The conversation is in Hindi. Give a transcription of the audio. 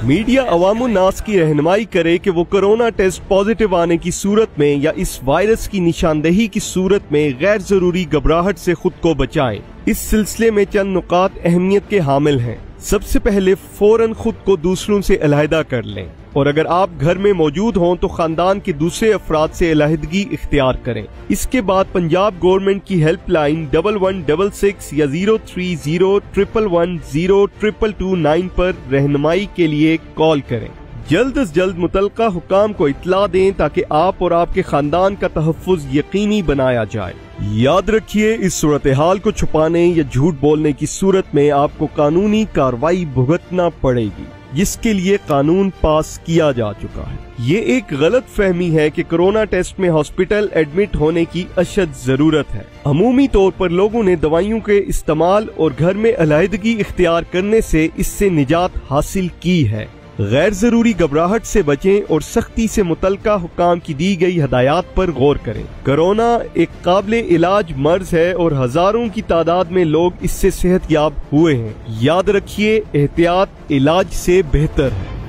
मीडिया अवामुन्नास की रहनुमाई करे कि वो कोरोना टेस्ट पॉजिटिव आने की सूरत में या इस वायरस की निशानदेही की सूरत में गैर जरूरी घबराहट से खुद को बचाएं। इस सिलसिले में चंद नुकात अहमियत के हामिल हैं। सबसे पहले फौरन खुद को दूसरों से अलहदा कर लें और अगर आप घर में मौजूद हों तो खानदान के दूसरे अफराद से अलहदगी इख्तियार करें। इसके बाद पंजाब गवर्नमेंट की हेल्पलाइन 1166 या 03011102229 पर रहनुमाई के लिए कॉल करें। जल्द अज जल्द मुतलका हुकाम को इत्तला दें ताकि आप और आपके खानदान का तहफ़्फ़ुज़ यकीनी बनाया जाए। याद रखिए, इस सूरत हाल को छुपाने या झूठ बोलने की सूरत में आपको कानूनी कार्रवाई भुगतना पड़ेगी, जिसके लिए कानून पास किया जा चुका है। ये एक गलत फहमी है कि कोरोना टेस्ट में हॉस्पिटल एडमिट होने की अशद जरूरत है। अमूमी तौर पर लोगों ने दवाइयों के इस्तेमाल और घर में अलहदगी इख्तियार करने से इससे निजात हासिल की है। गैर जरूरी घबराहट से बचें और सख्ती से मुतलका हुकाम की दी गई हदायत पर गौर करें। कोरोना एक काबिले इलाज मर्ज है और हजारों की तादाद में लोग इससे सेहतयाब हुए हैं। याद रखिए, एहतियात इलाज से बेहतर है।